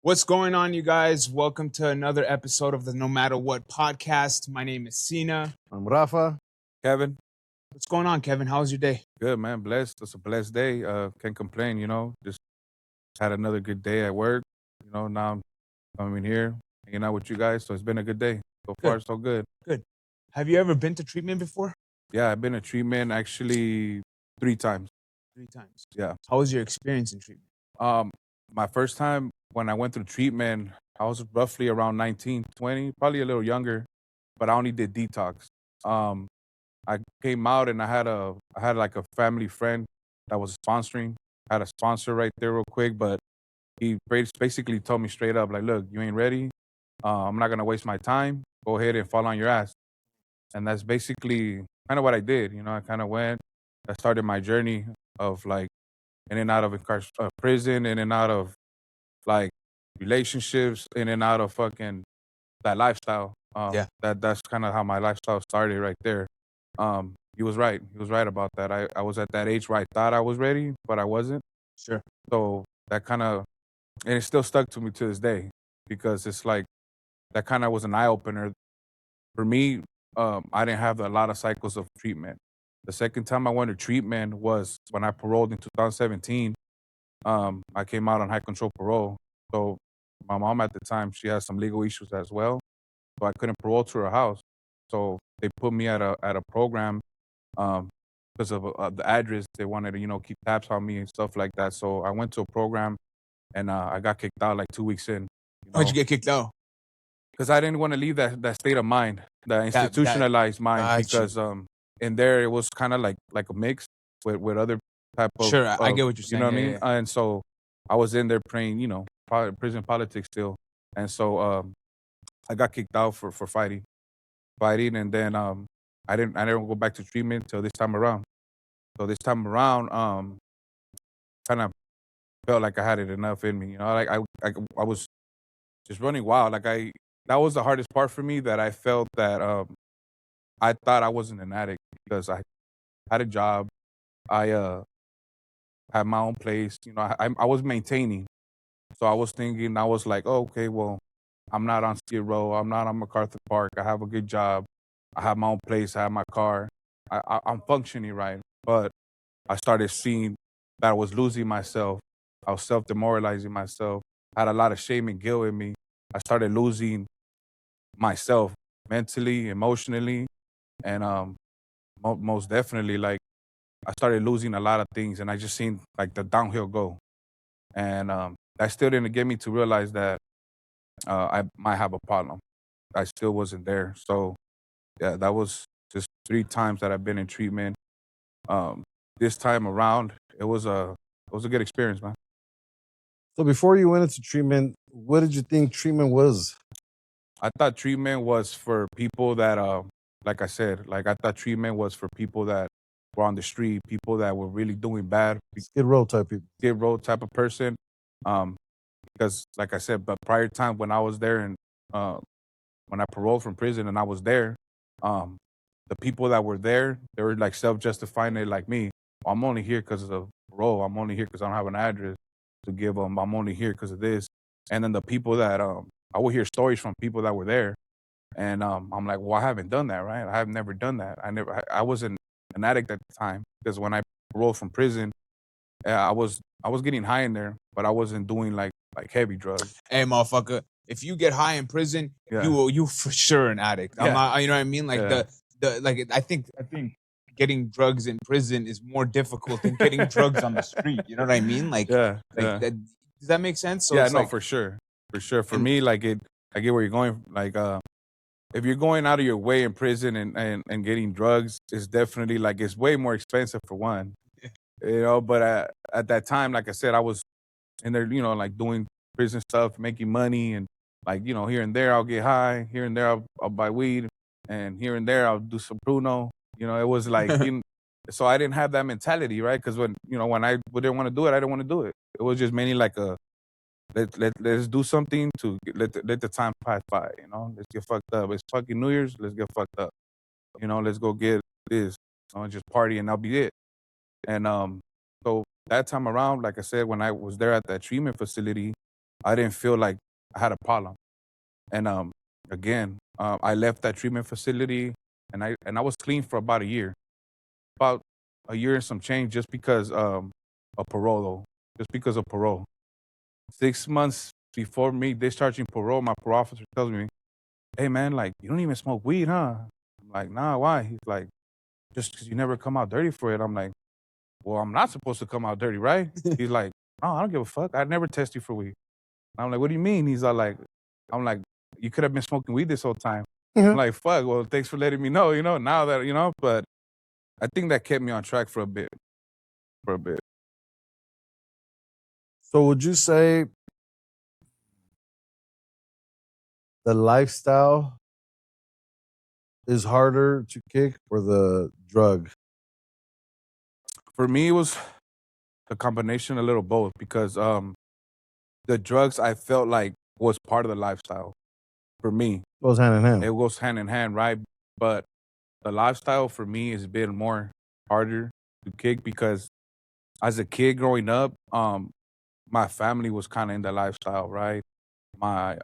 What's going on, you guys? Welcome to another episode of the No Matter What podcast. My name is Sina. I'm Rafa. Kevin, What's going on, Kevin? How was your day? good man, blessed. It's a blessed day. Can't complain. Just had another good day at work. Now I'm coming here, hanging out with you guys. So it's been a good day. So far, Good. so good. Good. Have you ever been to treatment before? Yeah, I've been to treatment actually 3 times. 3 times. Yeah. How was your experience in treatment? My first time when I went through treatment, I was roughly around 19, 20, probably a little younger, but I only did detox. Um, I came out and I had like a family friend that was sponsoring. I had a sponsor right there real quick, but he basically told me straight up, like, look, you ain't ready. I'm not gonna waste my time. Go ahead and fall on your ass. And that's basically kind of what I did. I kind of went. I started my journey of like in and out of prison, in and out of like relationships, in and out of fucking that lifestyle. Yeah. That's kind of how my lifestyle started right there. He was right. He was right about that. I was at that age where I thought I was ready, but I wasn't. Sure. So that kind of, and it still stuck to me to this day because it's like that kind of was an eye opener for me. I didn't have a lot of cycles of treatment. The second time I went to treatment was when I paroled in 2017. I came out on high control parole. So my mom at the time, she had some legal issues as well. So I couldn't parole to her house. So they put me at a program because of the address. They wanted to, keep tabs on me and stuff like that. So I went to a program and I got kicked out like 2 weeks in. Why'd you get kicked out? Because I didn't want to leave that state of mind, the institutionalized mind. got you. Because in there it was kind of like a mix with other type of. Sure, I get what you're saying. You know what I Yeah, mean? And so I was in there playing, prison politics still. And so I got kicked out for fighting, and then I didn't go back to treatment till this time around. So this time around, kind of felt like I had it enough in me. Like I was just running wild. That was the hardest part for me. That I felt that I thought I wasn't an addict because I had a job. I had my own place. I was maintaining. So I was thinking, I was like, oh, okay, well, I'm not on Skid Row. I'm not on MacArthur Park. I have a good job. I have my own place. I have my car. I'm functioning right. But I started seeing that I was losing myself. I was self-demoralizing myself. I had a lot of shame and guilt in me. I started losing myself mentally, emotionally, and most definitely, like, I started losing a lot of things, and I just seen like the downhill go. And that still didn't get me to realize that I might have a problem. I still wasn't there. So yeah, that was just 3 times that I've been in treatment. Um, this time around, it was a good experience, man. So before you went into treatment, what did you think treatment was? I thought treatment was for people that, like I said, like I thought treatment was for people that were on the street, people that were really doing bad, Skid Row type people. Skid Row type of person. Because like I said, but prior time when I was there and when I paroled from prison and I was there, um, the people that were there, they were like self-justifying it like me. I'm only here because of parole. I'm only here because I don't have an address to give them. I'm only here because of this. And then the people that I would hear stories from people that were there, and I'm like, well, I haven't done that, right? I have never done that. I wasn't an addict at the time because when I paroled from prison, I was getting high in there, but I wasn't doing like heavy drugs. Hey, motherfucker, if you get high in prison, Yeah. you for sure an addict. I'm Yeah. not, you know what I mean? Like Yeah. I think getting drugs in prison is more difficult than getting drugs on the street. You know what I mean? Like, Yeah. that, does that make sense? So Yeah, it's no, like, for sure. For sure. For And- me, I get where you're going. Like, if you're going out of your way in prison and getting drugs, it's definitely like it's way more expensive for one. But at that time, like I said, I was in there, like doing prison stuff, making money, and like, here and there I'll get high, here and there I'll buy weed, and here and there I'll do some Pruno. It was like, so I didn't have that mentality, right? Because when I didn't want to do it, I didn't want to do it. It was just mainly like let's do something to let the time pass by. Let's get fucked up. It's fucking New Year's. Let's get fucked up. Let's go get this. Just party and that'll be it. And so that time around, like I said, when I was there at that treatment facility, I didn't feel like I had a problem. And again, I left that treatment facility, and I was clean for about a year and some change, just because of parole, though. Just because of parole. 6 months before me discharging parole, my parole officer tells me, "Hey man, like you don't even smoke weed, huh?" I'm like, "Nah, why?" He's like, "Just because you never come out dirty for it." I'm like, "Well, I'm not supposed to come out dirty, right?" He's like, "Oh, I don't give a fuck. I never test you for weed." I'm like, "What do you mean?" He's all like, I'm like, "You could have been smoking weed this whole time." I'm like, "Fuck, well, thanks for letting me know, now that, but I think that kept me on track for a bit. For a bit. So would you say the lifestyle is harder to kick or the drug? For me, it was a combination, a little both, because the drugs I felt like was part of the lifestyle for me. Goes hand in hand. It goes hand in hand, right? But the lifestyle for me has been more harder to kick because as a kid growing up, my family was kind of in the lifestyle, right? My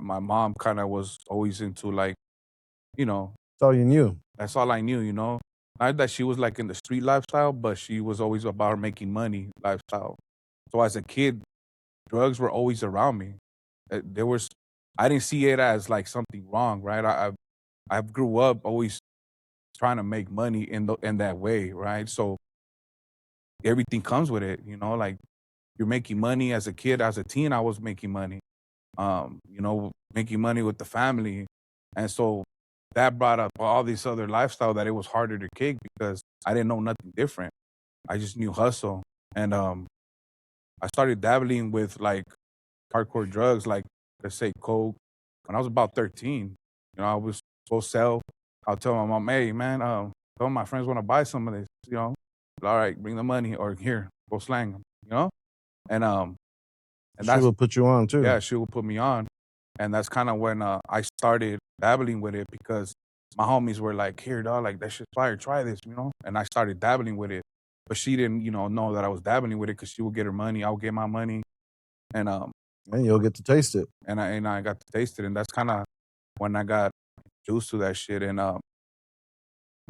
my mom kind of was always into, like, you know, That's all you knew. that's all I knew. Not that she was like in the street lifestyle, but she was always about making money lifestyle. So as a kid, drugs were always around me. There was, I didn't see it as like something wrong, right? I grew up always trying to make money in that way, right? So everything comes with it, like you're making money as a kid, as a teen, I was making money, making money with the family. And so that brought up all this other lifestyle that it was harder to kick because I didn't know nothing different. I just knew hustle. And I started dabbling with like hardcore drugs, like let's say coke, when I was about 13. I was go sell. I'll tell my mom, "Hey man, some of my friends want to buy some of this, all right, bring the money, or here, go slang them. And and She that's will put you on too. yeah, she would put me on. And that's kind of when I started dabbling with it because my homies were like, "Here, dog, like that shit's fire, try this." And I started dabbling with it. But she didn't, know that I was dabbling with it because she would get her money, I would get my money. And And you'll get to taste it. and I got to taste it, and that's kind of when I got used to that shit, and it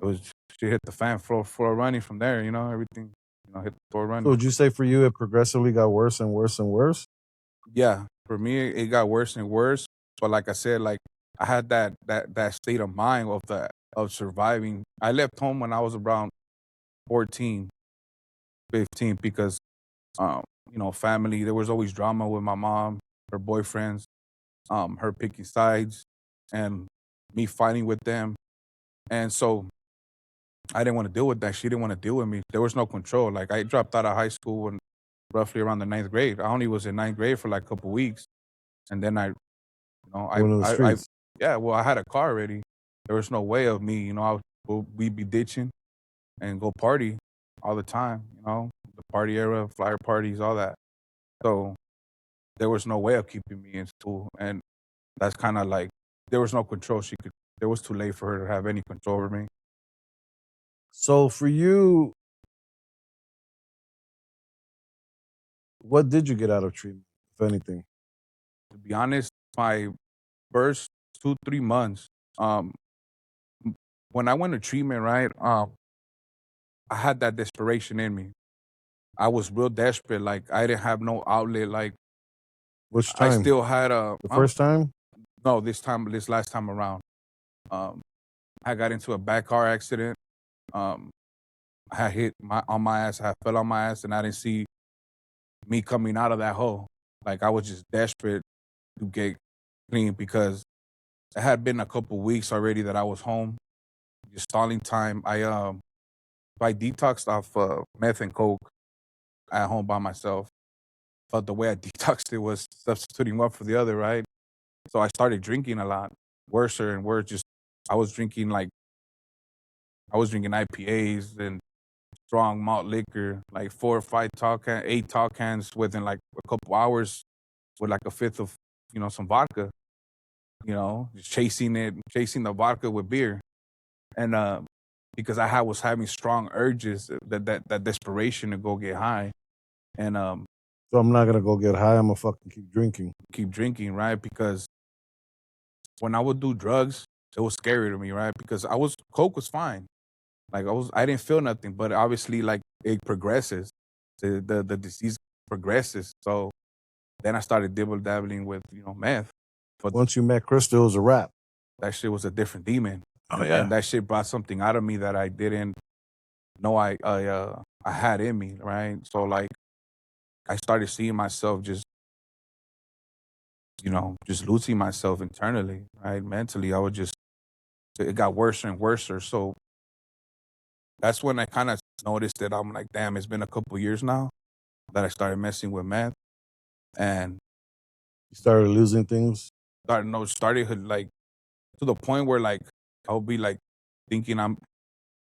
was she hit the fan for running from there, everything, hit the floor So running. would you say for you it progressively got worse and worse and worse? Yeah, for me it got worse and worse, but like I said, like I had that state of mind of surviving. I left home when I was around 14, 15 because family, there was always drama with my mom, her boyfriends, her picking sides, and me fighting with them. And so I didn't want to deal with that. She didn't want to deal with me. There was no control. Like I dropped out of high school when roughly around the ninth grade. I only was in ninth grade for like a couple weeks, and then Going to the streets. yeah. Well, I had a car already. There was no way of me. We'd be ditching and go party all the time. The party era, flyer parties, all that. So there was no way of keeping me in school, and that's kind of like there was no control. There was too late for her to have any control over me. So for you, what did you get out of treatment, if anything? To be honest, my first 2-3 months, um, when I went to treatment, right, I had that desperation in me. I was real desperate. Like I didn't have no outlet. Like Which I time? still had The first time? no, this last time around. Um, I got into a bad car accident. Um, I had hit on my ass. I fell on my ass, and I didn't see me coming out of that hole. Like I was just desperate to get clean because it had been a couple weeks already that I was home, just stalling time. I detoxed off meth and coke at home by myself. But the way I detoxed it was substituting one for the other, right? So I started drinking a lot, worse and worse. Just I was drinking like I was drinking IPAs and strong malt liquor, like 8 tall cans within like a couple hours, with like a fifth of some vodka. Just chasing the vodka with beer, and because was having strong urges, that desperation to go get high, and So I'm not gonna go get high. I'm gonna fucking keep drinking. keep drinking, right? Because when I would do drugs, it was scary to me, right? Because coke was fine. Like I didn't feel nothing, but obviously like it progresses. The disease progresses. So then I started dabbling with, meth. But Once you met Crystal, it was a wrap. that shit was a different demon. Oh, yeah. And that shit brought something out of me that I didn't know I had in me, right? So like I started seeing myself just losing myself internally, right? Mentally, it got worse and worse. So that's when I kind of noticed that I'm like, damn, it's been a couple years now that I started messing with meth, and You started losing things. started like to the point where like I would be like thinking I'm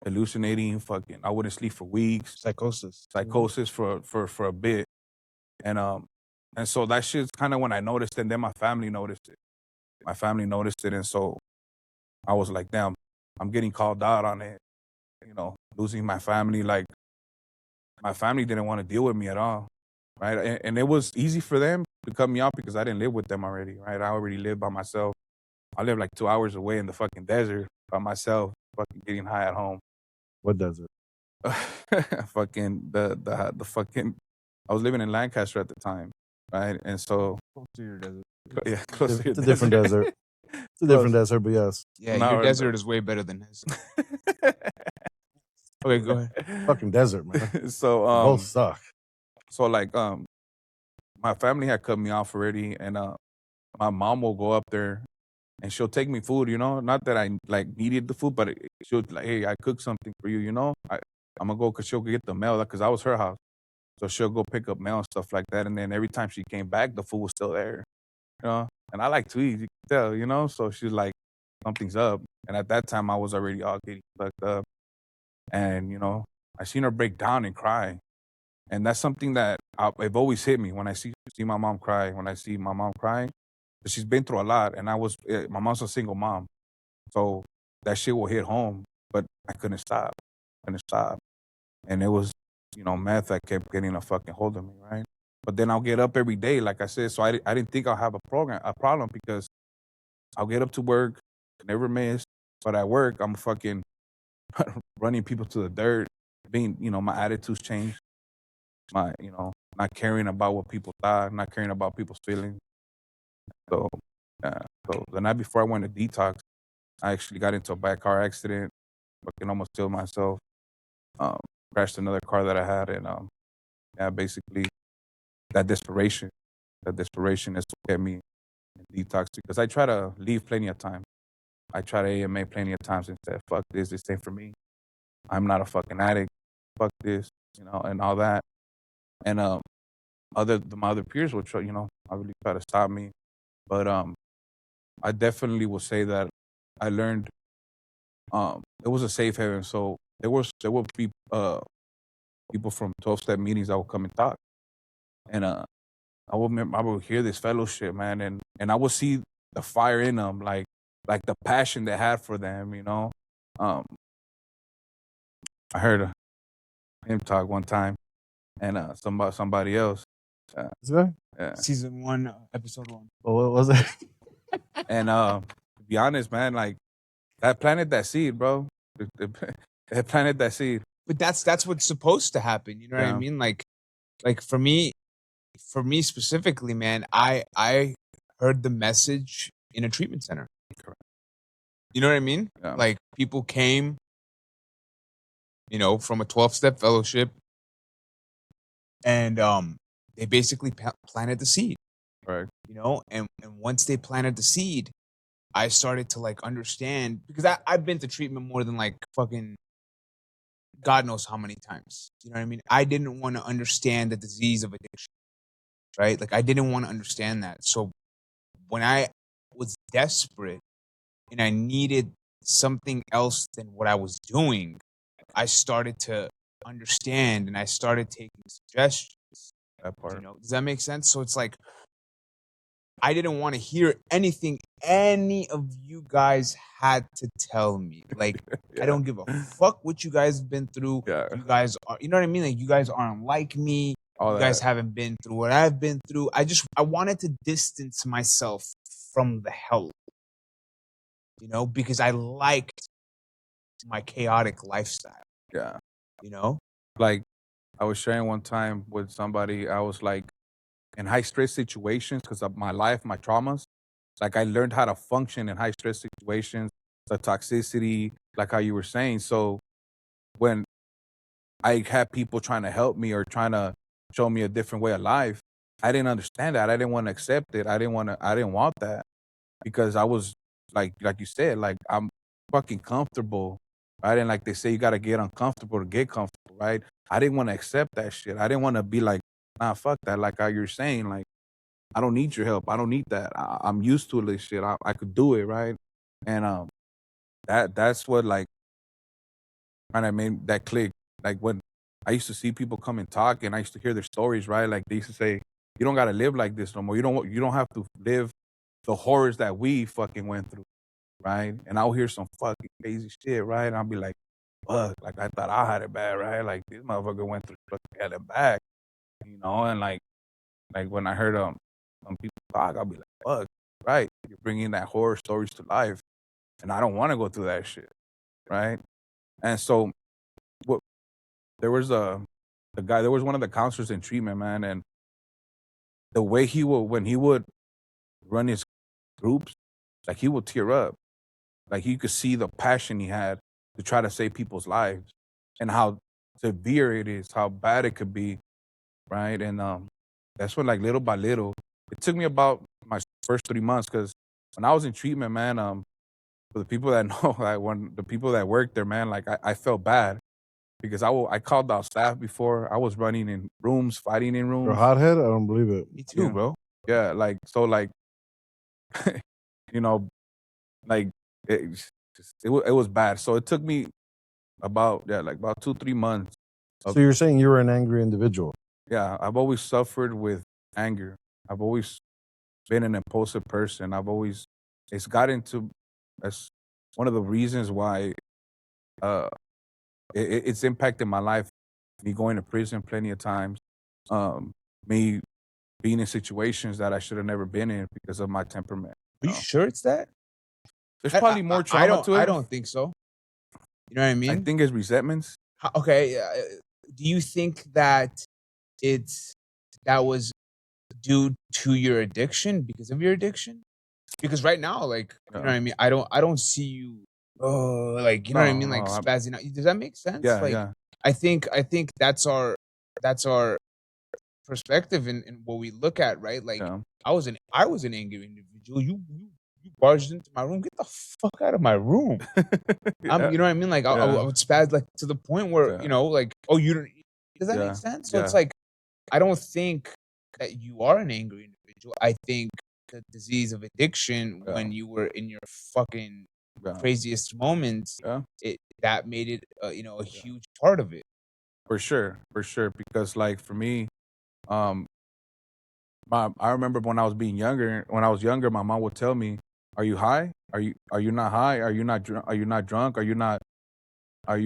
hallucinating, fucking I wouldn't sleep for weeks, Psychosis. psychosis for a bit, and so that shit's kind of when I noticed, and then my family noticed it. My family noticed it, and so I was like, damn, I'm getting called out on it. Losing my family, like my family didn't want to deal with me at all, right? And it was easy for them to cut me off because I didn't live with them already, right? I already lived by myself. I live like 2 hours away in the fucking desert by myself, fucking getting high at home. What does it? Fucking the fucking. I was living in Lancaster at the time, right? And so Close to your desert. yeah, close to your It's a different desert. It's a different desert, but yes. Yeah, No, your or desert is way better than his. Okay, go ahead. Fucking desert, man. So Both suck. so like my family had cut me off already, and my mom will go up there and she'll take me food, not that I like needed the food, but she'll like, hey, I cooked something for you, I'm gonna go because she'll get the mail because I was her house, so she'll go pick up mail and stuff like that, and then every time she came back, the food was still there, and I like to eat, you can tell, so she's like, something's up, and at that time I was already all getting fucked up, and I seen her break down and cry. And that's something that it always hit me when I see my mom cry. When I see my mom crying, she's been through a lot, and my mom's a single mom, so that shit will hit home. But I couldn't stop, and it was meth that kept getting a fucking hold of me, right? But then I'll get up every day, like I said, so I didn't think I'll have a problem because I'll get up to work, never miss, but at work I'm fucking running people to the dirt, being my attitudes changed. My, not caring about what people thought, not caring about people's feelings. So, so the night before I went to detox, I actually got into a bad car accident, fucking almost killed myself, crashed another car that I had, and yeah, basically that desperation is what kept me in detox because I try to leave plenty of time. I try to AMA plenty of times and said, fuck this ain't for me. I'm not a fucking addict. Fuck this, and all that. And my other peers would try, I really try to stop me. But I definitely will say that I learned it was a safe haven. So there would be people from 12-step meetings that would come and talk. And I would hear this fellowship, man, and I would see the fire in them, like the passion they had for them, I heard him talk one time, and somebody else. This guy? Yeah. Season 1, episode 1. Oh, what was it? And to be honest, man, like that planted that seed, bro. It planted that seed. But that's what's supposed to happen. You know what I Yeah. mean? Like for me specifically, man, I heard the message in a treatment center. Correct. You know what I mean? Yeah. Like people came, from a 12-step fellowship, and they basically planted the seed. Right. And once they planted the seed, I started to like understand, because I've been to treatment more than like fucking God knows how many times. You know what I mean? I didn't want to understand the disease of addiction, right? Like I didn't want to understand that. So when I was desperate and I needed something else than what I was doing, I started to understand and I started taking suggestions. That part. Does that make sense? So it's like I didn't want to hear anything any of you guys had to tell me. Like, Yeah. I don't give a fuck what you guys have been through. Yeah. You guys are, you know what I mean? Like, you guys aren't like me. all You guys that. haven't been through what I've been through. I wanted to distance myself from the hell, because I liked my chaotic lifestyle, Yeah. you know? Like I was sharing one time with somebody, I was like in high stress situations because of my life, my traumas. Like I learned how to function in high stress situations, the toxicity, like how you were saying. So when I had people trying to help me or trying to show me a different way of life, I didn't understand that. I didn't want to accept it. I didn't want that because I was like you said, like I'm fucking comfortable, right? And like they say, you got to get uncomfortable to get comfortable, right? I didn't want to accept that shit. I didn't want to be like, nah, fuck that. Like how you're saying, like, I don't need your help. I don't need that. I'm used to this shit. I could do it, right? And that's what like kind of made that click. Like when I used to see people come and talk, and I used to hear their stories, right? Like they used to say, "You don't gotta live like this no more. You don't have to live the horrors that we fucking went through, right?" And I'll hear some fucking crazy shit, right? And I'll be like, "Fuck!" Like I thought I had it bad, right? Like this motherfucker went through fucking hell and back, And like when I heard some people talk, I'll be like, "Fuck!" Right? You're bringing that horror stories to life, and I don't want to go through that shit, right? And so what there was there was one of the counselors in treatment, man, and the way when he would run his groups, like he would tear up. Like you could see the passion he had to try to save people's lives and how severe it is, how bad it could be, right? And that's when like little by little, it took me about my first 3 months because when I was in treatment, man, for the people that know, like when the people that work there, man, like I felt bad because I called out staff before. I was running in rooms, fighting in You're a rooms. hothead? I don't believe it. Me too, Yeah. bro. Yeah, like so like you know, like it was bad. So it took me about 2-3 months of So you're saying you were an angry individual. yeah, I've always suffered with anger. I've always been an impulsive person. It's got into as one of the reasons why uh it's impacted my life. Me going to prison plenty of times, me being in situations that I should have never been in because of my temperament. Are you sure it's that? There's probably more I trauma don't to I it. don't think so. You know what I I mean? think it's resentments. Okay, do you think that it's that was due to your addiction because of your addiction? Because right now, like, you know Yeah. what I mean? I don't see you, like, you know what I No, mean? Like no. spazzing out. Does that make sense? Yeah, Like, yeah, I think that's our perspective in what we look at, right? Like, yeah, I was an angry individual. You barged into my room. Get the fuck out of my room. yeah, You know what I mean? Like, I yeah, would spaz like to the point where, yeah, like, oh, you don't. Does that make yeah, sense? So it's yeah, like I don't think that you are an angry individual. I think the disease of addiction, yeah, when you were in your fucking yeah, craziest moments, yeah, it that made it, a yeah. huge part of it. For sure, for sure. Because like for me, um, I remember when I was being younger. When I was younger, my mom would tell me, "Are you high? Are you not high? Are you not drunk? Are you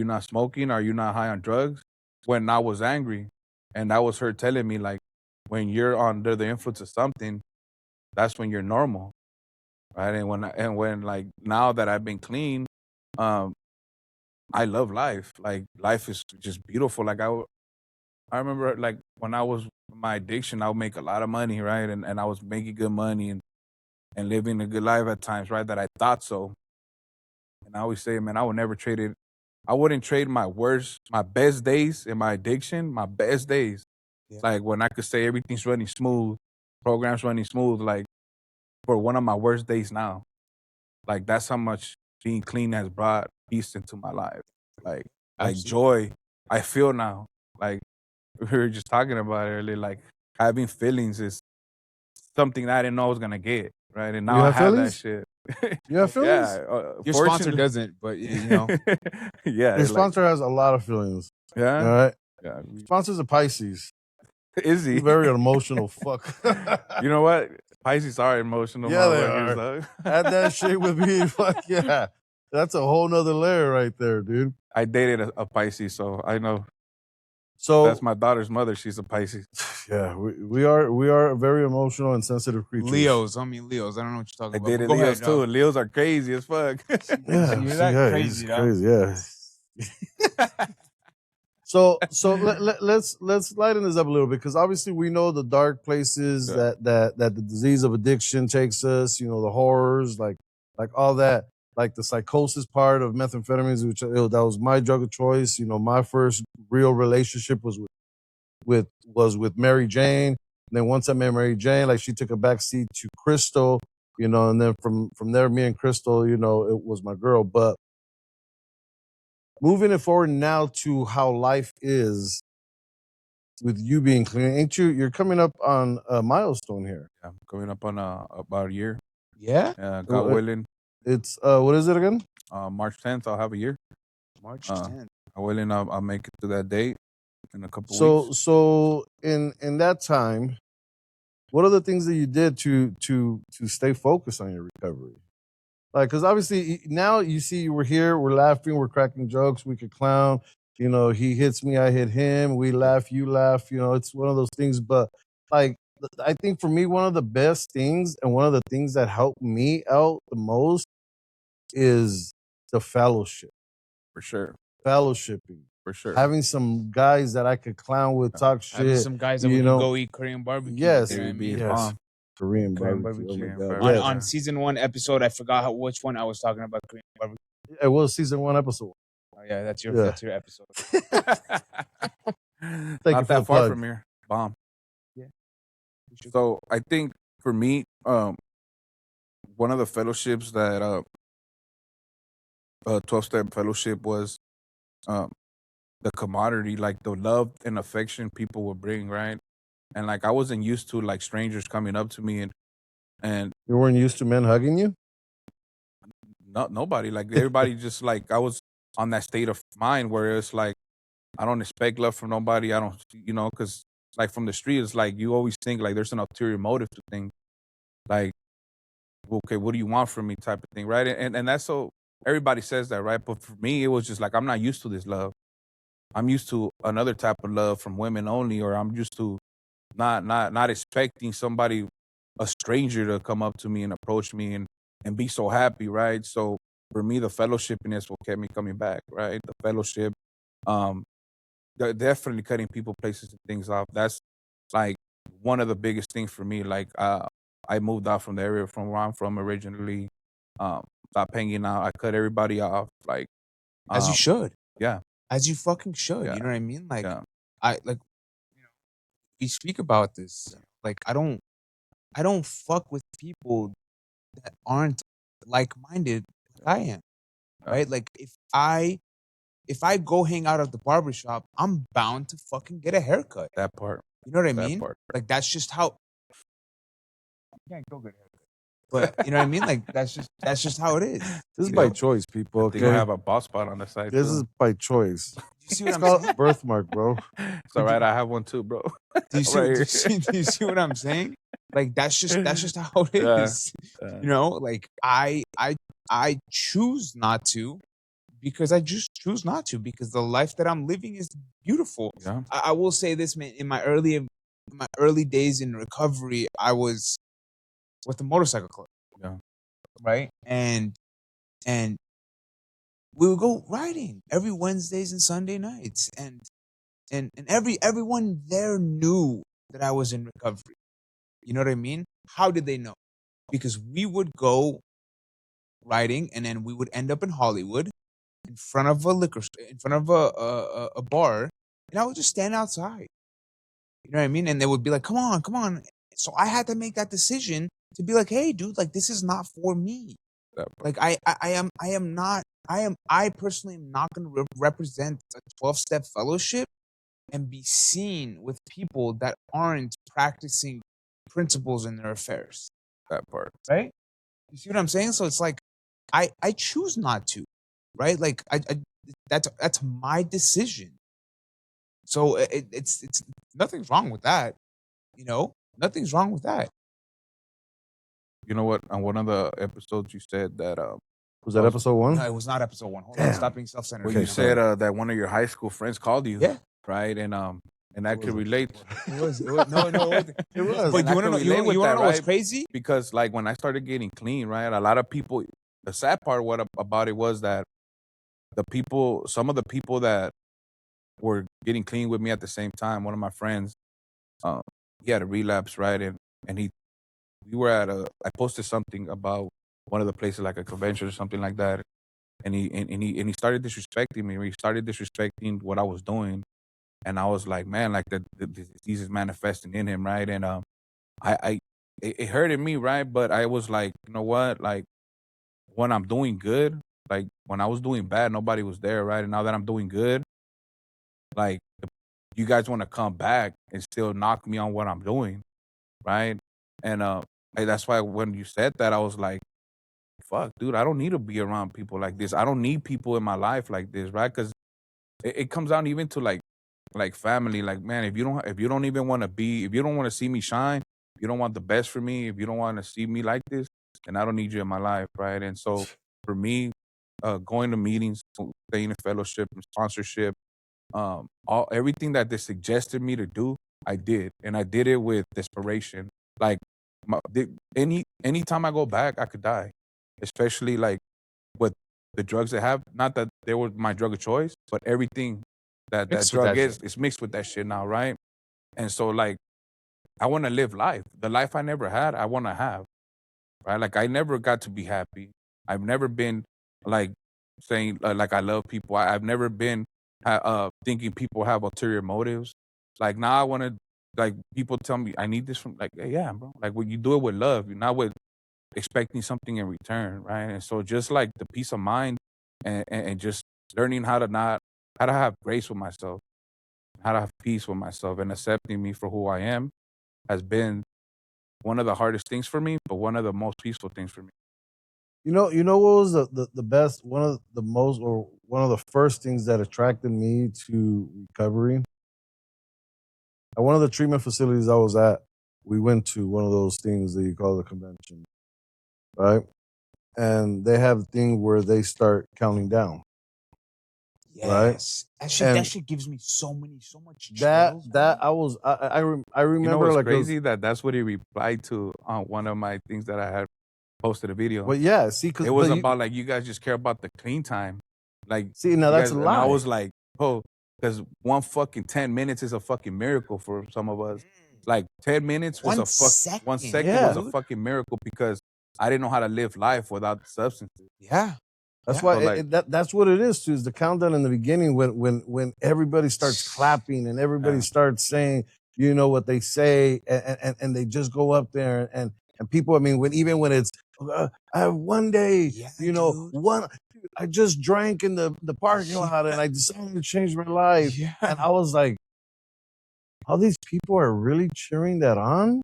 not smoking? Are you not high on drugs?" When I was angry, and that was her telling me like, when you're under the influence of something, that's when you're normal, right? And when like now that I've been clean, um, I love life. Like life is just beautiful. I remember like when I was my addiction, I would make a lot of money, right? And I was making good money and living a good life at times, right? That I thought so. And I always say, man, I wouldn't trade my best days in my addiction, my best days. Yeah, Like when I could say everything's running smooth, programs running smooth, like for one of my worst days now. Like that's how much being clean has brought peace into my life. Like absolutely. joy I feel now. Like we were just talking about it earlier, like having feelings is something that I didn't know I was gonna get, right? And now You I have have that feelings? shit. You have feelings? Yeah, Your sponsor fortunately, doesn't, but yeah, Your like sponsor has a lot of feelings. All yeah, right. yeah. Sponsor's a Pisces. Is He's he? very emotional fuck. You know what? Pisces are emotional Yeah, they motherfuckers, are. though. Add that shit with me. Fuck yeah. That's a whole nother layer right there, dude. I dated a Pisces, so I know. So That's my daughter's mother. She's a Pisces. yeah, we are very emotional and sensitive creatures. Leos. I mean Leos. I don't know what you're I talking about. dated Go Leos ahead, dog. too. Leos are crazy as fuck. You hear that? yeah, Crazy, it's dog. crazy. Yeah. So let's lighten this up a little bit because obviously we know the dark places Yeah. that the disease of addiction takes us. You know, the horrors, like all that, like the psychosis part of methamphetamines, which that was my drug of choice. You know, my first real relationship was with Mary Jane. And then once I met Mary Jane, like she took a back seat to Crystal. You know, and then from there, me and Crystal, you know, it was my girl. But moving it forward now to how life is with you being clean, ain't you? You're coming up on a milestone here. I'm coming up on about a year. Yeah? God willing, It's what is it again? March 10th, I'll have a year. March Uh, 10th. God willing, I'll make it to that date in a couple So weeks. so in that time, what are the things that you did to stay focused on your recovery? Like, because obviously now you see we're here, we're laughing, we're cracking jokes, we could clown. You know, he hits me, I hit him. We laugh, you laugh. You know, it's one of those things. But like, I think for me, one of the best things and one of the things that helped me out the most is the fellowship, For sure. fellowshipping, For sure. having some guys that I could clown with, talk Having shit. some guys that we you can know, go eat Korean barbecue. yes, You know what I KBB mean? is yes. bomb. Korean Korean barbecue. Oh my barbecue. god! On- Yes. On season 1 episode, I forgot which one I was talking about Korean barbecue. It was season 1 episode. Oh yeah, that's your episode. you Not for that the far plug. from here. Bomb. Yeah. We should- So I think for me, one of the fellowships that 12-step fellowship was the commodity, like the love and affection people would bring, right? And like I wasn't used to like strangers coming up to me and You weren't used to men hugging you? nobody, like everybody just like I was on that state of mind where it's like I don't expect love from nobody. I don't, because like from the street, it's like you always think like there's an ulterior motive to things. Like, okay, what do you want from me, type of thing, right? And that's so everybody says that, right? But for me, it was just like I'm not used to this love. I'm used to another type of love from women only, or I'm used to not expecting somebody, a stranger, to come up to me and approach me and be so happy, right? So for me, the fellowshipping is what kept me coming back, right? The fellowship, definitely cutting people, places, and things off. That's like one of the biggest things for me. Like I moved out from the area from where I'm from originally. Stopped hanging out. I cut everybody off. Like As you should. yeah, As you fucking should. Yeah. You know what I mean? Like yeah, I like we speak about this. Like I don't fuck with people that aren't like-minded like I am. Yeah. Right? Like if I go hang out at the barbershop, I'm bound to fucking get a haircut. that part. You know what I That mean? part. Like that's just how you can't go get a haircut. But you know what I mean? Like that's just how it is. This is You by know? choice, people. I Okay, think I have a bald spot on the side. this too. is by choice. You see what It's I'm called saying? birthmark, bro. It's all right. I have one too, bro. Do you see, Right do, you here. see, do you see what I'm saying? Like that's just how it Yeah. is. You know, like I choose not to because I just choose not to because the life that I'm living is beautiful. Yeah. I will say this, man. In my early days in recovery, I was with the motorcycle club. Yeah. Right, and we would go riding every Wednesdays and Sunday nights, and everyone there knew that I was in recovery. You know what I mean? How did they know? Because we would go riding, and then we would end up in Hollywood, in front of a liquor store, in front of a bar, and I would just stand outside. You know what I mean? And they would be like, "Come on, come on." So I had to make that decision to be like, "Hey, dude, like this is not for me. That part. Like I personally am not going to represent a 12-step fellowship and be seen with people that aren't practicing principles in their affairs." That part. Right? You see what I'm saying? So it's like I choose not to, right? Like I that's my decision. So it's nothing's wrong with that. You know, nothing's wrong with that. You know what? On one of the episodes, you said that Was that episode 1? No, it was not episode 1. Hold on, Damn. stop being self-centered. well, Okay, you said that one of your high school friends called you. Yeah. right? And I It could wasn't relate. No, it wasn't. It was. But And you I wanna could know? relate with You wanna that, know what's right? crazy? Because like when I started getting clean, right, a lot of people. The sad part about it was that some of the people that were getting clean with me at the same time. One of my friends, um, he had a relapse, right, and we were I posted something about one of the places like a convention or something like that, and he started disrespecting me. He started disrespecting what I was doing, and I was like, man, like the disease is manifesting in him, right? And I it hurted me, right? But I was like, you know what, like when I'm doing good, like when I was doing bad, nobody was there, right? And now that I'm doing good, like you guys want to come back and still knock me on what I'm doing, right? And that's why when you said that, I was like, fuck, dude, I don't need to be around people like this. I don't need people in my life like this, right? Because it comes down even to like family. Like, man, if you don't even want to be, if you don't want to see me shine, if you don't want the best for me, if you don't want to see me like this, then I don't need you in my life, right? And so for me, going to meetings, staying in fellowship and sponsorship, all everything that they suggested me to do, I did, and I did it with desperation. Like anytime I go back, I could die, especially like with the drugs they have. Not that they were my drug of choice, but everything that Mixed with drug that shit. is mixed with that shit now, right? And so like I want to live life, the life I never had, I want to have, right? Like I never got to be happy. I've never been like saying like I love people. I've never been thinking people have ulterior motives. Like now I want to like people tell me I need this from like hey, yeah, bro. Like when you do it with love, you're not with expecting something in return, right? And so just like the peace of mind and just learning how to have grace with myself, how to have peace with myself and accepting me for who I am has been one of the hardest things for me, but one of the most peaceful things for me. You know what was the best, one of the most, or one of the first things that attracted me to recovery? At one of the treatment facilities I was at, we went to one of those things that you call the convention, right? And they have a thing where they start counting down, right? Yes. That And shit gives me so much that chills, man. that I was I You know remember what's like it was, crazy? That's what he replied to on one of my things that I had posted a video. well, yeah, see, because It was about like you guys just care about the clean time, like see, now you that's guys. a And I lie. was like, oh, because one fucking 10 minutes is a fucking miracle for some of us. Like 10 minutes was One a fuck. 1 second second, was Yeah, a dude. fucking miracle because I didn't know how to live life without the substances. Yeah. that's Yeah. why So like, that's what it is too. Is the countdown in the beginning when everybody starts clapping and everybody yeah, starts saying you know what they say and they just go up there and people. I mean, when it's I have one day, Yeah, you know, dude. one I just drank in the parking Yeah. lot and I decided to change my life, Yeah. and I was like, all these people are really cheering that on.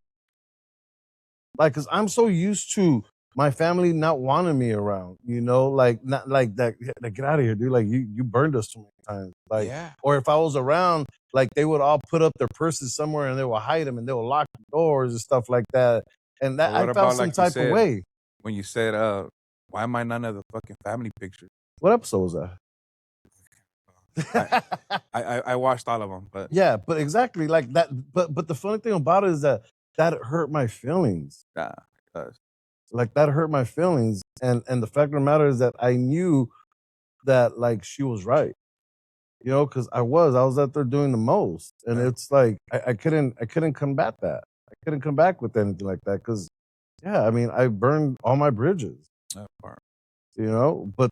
Like, cause I'm so used to my family not wanting me around, you know, like not like that. Like, get out of here, dude. Like you burned us too many times. Like, Yeah. or if I was around, like they would all put up their purses somewhere and they will hide them and they will lock the doors and stuff like that. And but that I what felt about some like you type of said way. when you said, why am I none of the fucking family pictures? What episode was I that? I watched all of them, but Yeah, but exactly like that. But the funny thing about it is that that hurt my feelings. nah, it does. Like that hurt my feelings. And the fact of the matter is that I knew that like she was right, you know, because I was out there doing the most, and Yeah, it's like I couldn't combat that. I couldn't come back with anything like that because yeah, I mean I burned all my bridges, that part. you know. But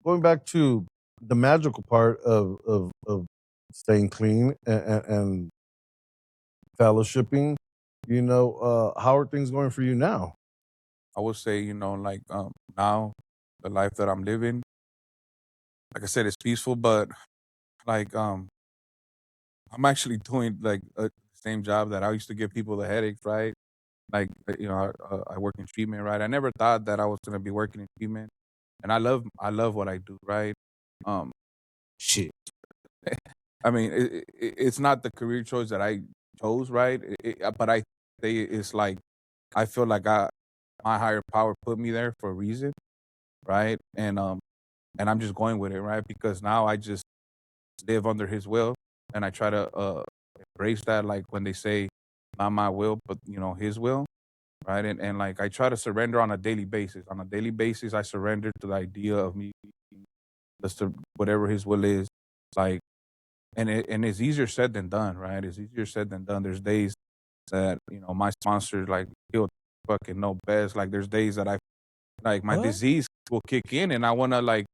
going back to the magical part of staying clean and fellowshipping, you know, how are things going for you now? I would say, like now the life that I'm living, like I said, it's peaceful, but like I'm actually doing like a same job that I used to give people the headaches, right? Like I work in treatment, right? I never thought that I was gonna be working in treatment, and I love what I do, right? Um, Shit. I mean, it's not the career choice that I chose, right? But I say it's like I feel like my higher power put me there for a reason, right? And I'm just going with it, right? Because now I just live under His will, and I try to embrace that. Like when they say, "Not my will, but His will." Right, and like I try to surrender on a daily basis. On a daily basis, I surrender to the idea of me, just to whatever His will is. Like, and it's easier said than done, right? It's easier said than done. There's days that my sponsor, like, he'll fucking know best. Like there's days that I like my What? disease will kick in, and I wanna like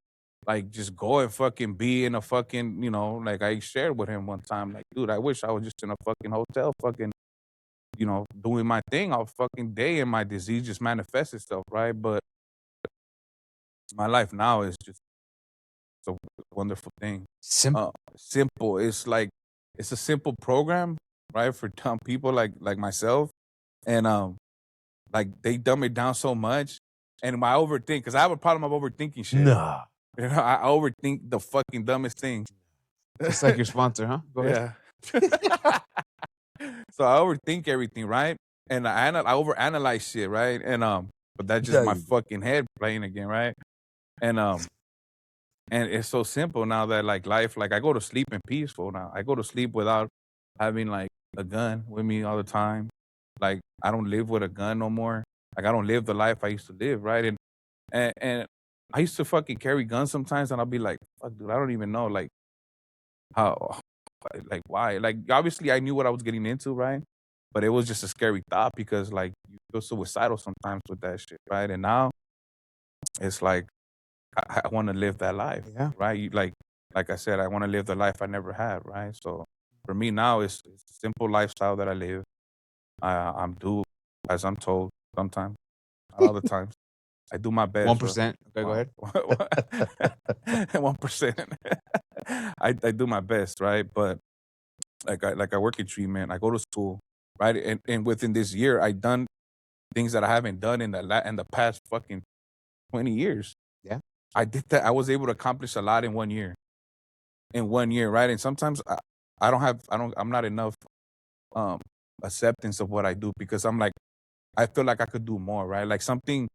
just go and fucking be in a fucking like I shared with him one time. Like, dude, I wish I was just in a fucking hotel, fucking doing my thing all fucking day, and my disease just manifests itself, right? But my life now is just a wonderful thing. Simple. Simple. It's like it's a simple program, right, for dumb people like myself, and like they dumb it down so much, and I overthink because I have a problem of overthinking shit. Nah. I overthink the fucking dumbest things. Just like your sponsor, huh? Go ahead. Yeah. So I overthink everything, right? And I overanalyze shit, right? And but that's just Yeah, my you do. fucking head playing again, right? And and it's so simple now that like life, like I go to sleep in peaceful now. I go to sleep without having like a gun with me all the time. Like I don't live with a gun no more. Like I don't live the life I used to live, right? And I used to fucking carry guns sometimes, and I'll be like, fuck, dude, I don't even know like how, like why. Like obviously I knew what I was getting into, right? But it was just a scary thought because like you feel suicidal sometimes with that shit, right? And now it's like I want to live that life, Yeah. right? Like I said, I want to live the life I never had, right? So for me now, it's a simple lifestyle that I live. I'm do as I'm told sometimes, not all the times. I do my best, bro. 1%. Okay, go ahead. 1%. I do my best, right? But like I work in treatment. I go to school, right? And within this year, I done things that I haven't done in the past fucking 20 years. Yeah. I did that. I was able to accomplish a lot in 1 year. In 1 year, right? And sometimes I'm not enough um acceptance of what I do because I'm like I feel like I could do more, right? Like something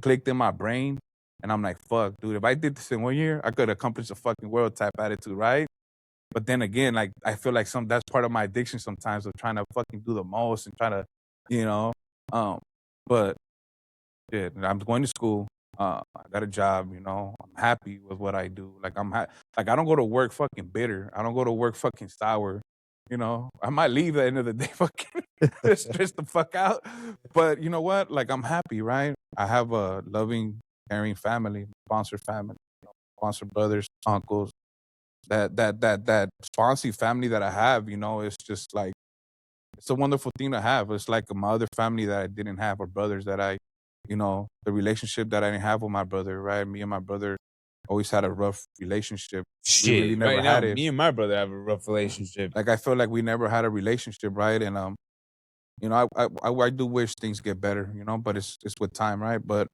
clicked in my brain and I'm like, fuck, dude, if I did this in 1 year, I could accomplish a fucking world type attitude, right? But then again, like I feel like that's part of my addiction sometimes of trying to fucking do the most and try to, you know, um, but yeah, I'm going to school. I got a job. I'm happy with what I do. Like like I don't go to work fucking bitter. I don't go to work fucking sour. I might leave at the end of the day fucking stressed the fuck out. But you know what? Like I'm happy, right? I have a loving, caring family, sponsor family, sponsor brothers, uncles. That sponsor family that I have, it's just like it's a wonderful thing to have. It's like my other family that I didn't have, or brothers that the relationship that I didn't have with my brother, right? Me and my brother always had a rough relationship. We really Shit. never Right now, had it. me and my brother have a rough relationship. Like I feel like we never had a relationship, right? And I do wish things get better, but it's with time, right? But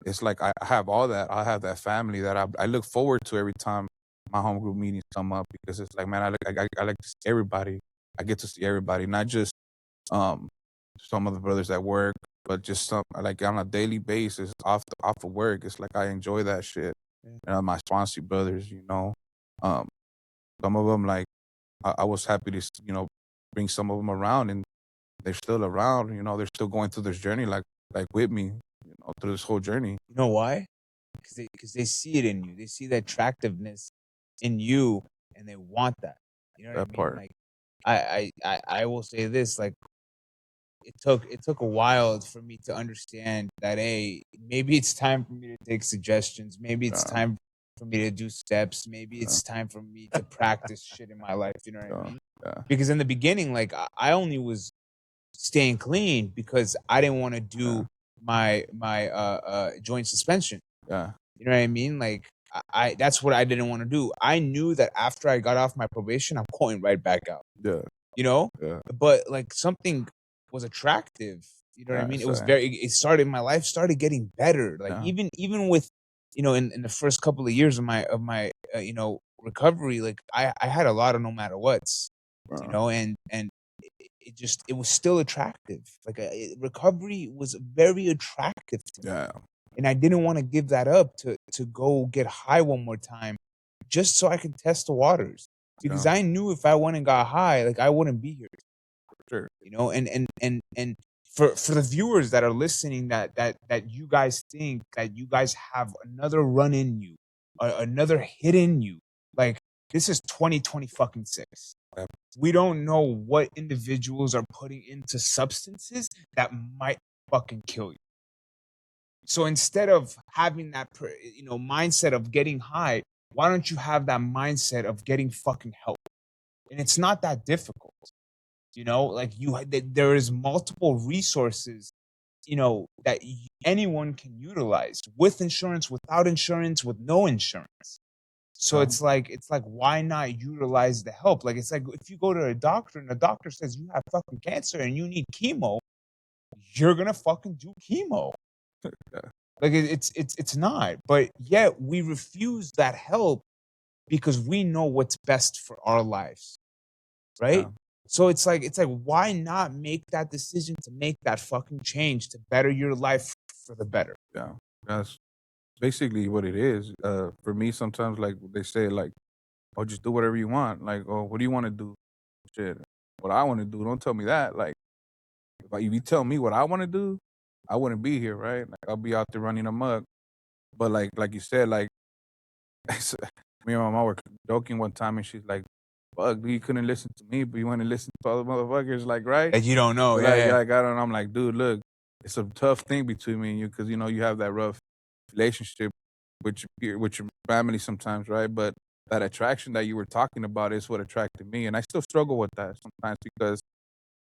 it's like I have all that. I have that family that I look forward to every time my home group meetings come up because it's like, man, I like to see everybody. I get to see everybody, not just um some of the brothers at work, but just some like on a daily basis off of work. It's like I enjoy that shit. Yeah. And my sponsor brothers, um, some of them like I was happy to bring some of them around, and they're still around. They're still going through this journey like with me, through this whole journey. You know why? Because they see it in you. They see the attractiveness in you, and they want that. You know what That I mean? part. Like, I will say this. Like, it took a while for me to understand that, hey, maybe it's time for me to take suggestions. Maybe it's Yeah, time for me to do steps. Maybe yeah, it's time for me to practice shit in my life. You know what I yeah, mean? yeah, Because in the beginning, like I only was staying clean because I didn't want to yeah, do my joint suspension. yeah, You know what I mean? Like I that's what I didn't want to do. I knew that after I got off my probation, I'm going right back out. yeah, You know? yeah, But like something was attractive. You know what I yeah. mean? It was So very it started my life started getting better. Like yeah, even with in the first couple of years of my recovery, like I had a lot of no matter what's, yeah, and it was still attractive. Like recovery was very attractive to me, yeah, and I didn't want to give that up to go get high one more time, just so I could test the waters. because I knew if I went and got high, like I wouldn't be here. Sure. You know, and for the viewers that are listening, that you guys think that you guys have another run in you, another hit in you, like this is 2020 fucking 6. Yep. We don't know what individuals are putting into substances that might fucking kill you. So instead of having that, mindset of getting high, why don't you have that mindset of getting fucking help? And it's not that difficult. Like there is multiple resources, that anyone can utilize, with insurance, without insurance, with no insurance. So it's like why not utilize the help? Like it's like if you go to a doctor and the doctor says you have fucking cancer and you need chemo, you're gonna fucking do chemo. Like it's not. But yet we refuse that help because we know what's best for our lives. Right? Yeah. So it's like why not make that decision to make that fucking change to better your life for the better? Yeah. That's basically what it is. For me, sometimes like they say, like, "Oh, just do whatever you want." Like, "Oh, what do you want to do?" Shit, what I want to do. Don't tell me that. Like, if you tell me what I want to do, I wouldn't be here, right? Like, I'll be out there running amok. But like you said, like me and my mom were joking one time, and she's like, "Fuck, dude, you couldn't listen to me, but you want to listen to all the motherfuckers, like, right?" That you don't know. But Yeah, like, yeah. I got on. I'm like, dude, look, it's a tough thing between me and you because you have that rough relationship with your family sometimes, right? But that attraction that you were talking about is what attracted me, and I still struggle with that sometimes because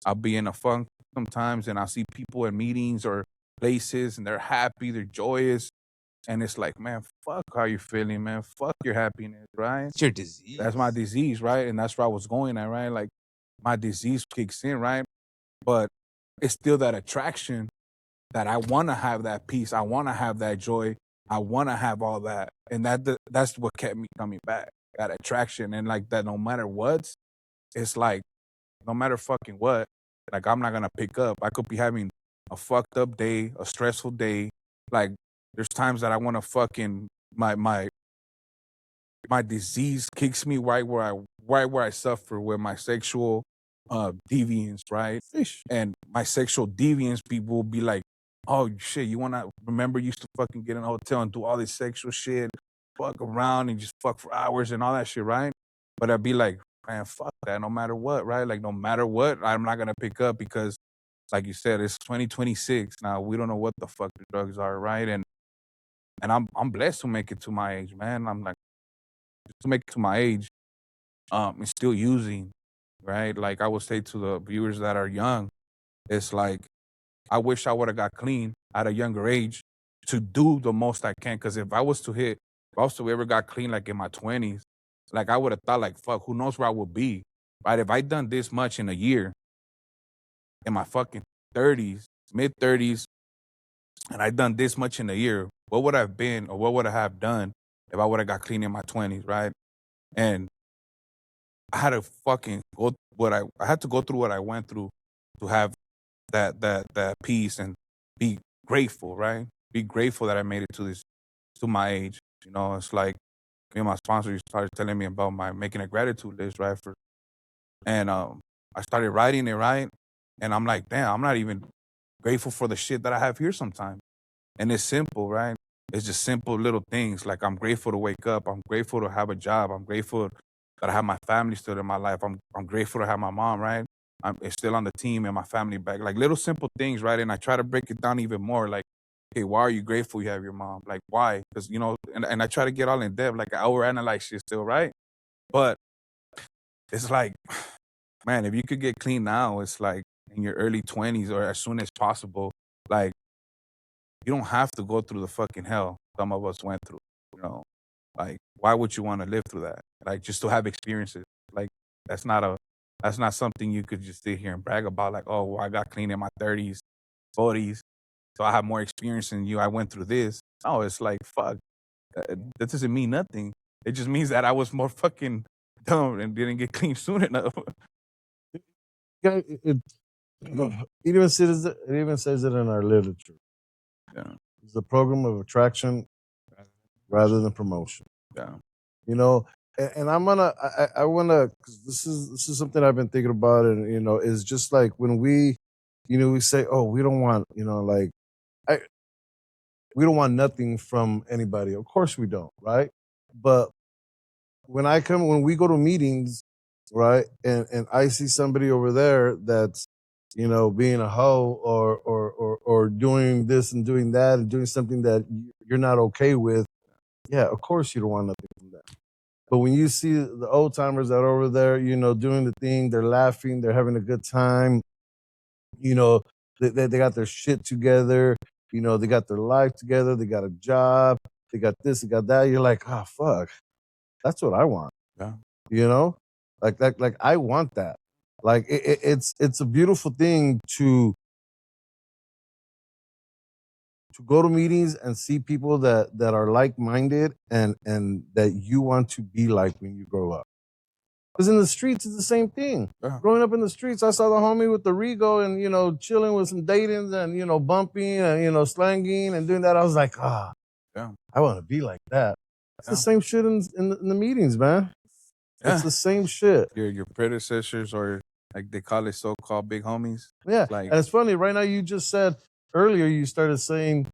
I'll be in a funk sometimes, and I'll see people in meetings or places, and they're happy, they're joyous, and it's like, man, fuck how you feeling, man. Fuck your happiness, right? It's your disease. That's my disease, right? And that's where I was going at, right? Like my disease kicks in, right? But it's still that attraction that I want to have that peace. I want to have that joy. I want to have all that. And that's what kept me coming back. That attraction. And like that, no matter what, it's like, no matter fucking what, like I'm not going to pick up. I could be having a fucked up day, a stressful day. Like there's times that I want to fucking, my disease kicks me right where I suffer with my sexual deviance, right? And my sexual deviance people will be like, "Oh shit, you wanna remember you used to fucking get in a hotel and do all this sexual shit, fuck around and just fuck for hours and all that shit, right?" But I'd be like, man, fuck that, no matter what, right? Like no matter what, I'm not gonna pick up because like you said, it's 2026. Now we don't know what the fuck the drugs are, right? And I'm blessed to make it to my age, man. I'm like to make it to my age, and still using, right? Like I would say to the viewers that are young, it's like I wish I would have got clean at a younger age to do the most I can. Because if I was to ever got clean like in my 20s, like I would have thought like, fuck, who knows where I would be, right? If I done this much in a year, in my fucking 30s, mid 30s, and I done this much in a year, what would I have been or what would I have done if I would have got clean in my 20s, right? And I had to fucking I had to go through what I went through to have that peace and be grateful, right? Be grateful that I made it to my age. It's like me and my sponsor started telling me about my making a gratitude list, right? And I started writing it, right? And I'm like, damn, I'm not even grateful for the shit that I have here sometimes. And it's simple, right? It's just simple little things. Like I'm grateful to wake up. I'm grateful to have a job. I'm grateful that I have my family still in my life. I'm grateful to have my mom, right? It's still on the team and my family back. Like little simple things, right? And I try to break it down even more. Like, hey, why are you grateful you have your mom? Like, why? Because, and I try to get all in depth. Like I overanalyze shit still, right? But it's like, man, if you could get clean now, it's like in your early 20s or as soon as possible, like you don't have to go through the fucking hell some of us went through, you know? Like, why would you want to live through that? Like, just to have experiences. Like, that's not something you could just sit here and brag about. Like, oh, well, I got clean in my 30s, 40s, so I have more experience than you. I went through this. Oh, it's like, fuck. That doesn't mean nothing. It just means that I was more fucking dumb and didn't get clean soon enough. Yeah, it even says it in our literature. Yeah, It's the program of attraction rather than promotion. yeah, You know, and I wanna, cause this is something I've been thinking about, and is just like when we say, oh, we don't want, like, I we don't want nothing from anybody. Of course we don't, right? But when we go to meetings, right, and I see somebody over there that's, being a hoe, or doing this and doing that and doing something that you're not okay with, yeah, of course you don't want nothing from that. But when you see the old timers that are over there, doing the thing, they're laughing, they're having a good time, you know, they got their shit together, they got their life together, they got a job, they got this, they got that. You're like, oh fuck, that's what I want, Yeah. you know, like I want that. Like it's a beautiful thing to go to meetings and see people that are like minded, and that you want to be like when you grow up. Because in the streets, it's the same thing. Yeah. Growing up in the streets, I saw the homie with the Rego and, chilling with some datings and, bumping and, slanging and doing that. I was like, Yeah. I want to be like that. It's the Yeah. same shit in the meetings, man. It's Yeah. the same shit. Your predecessors, or like they call it, so-called big homies. Yeah. Like, And it's funny, right now you just said earlier, you started saying,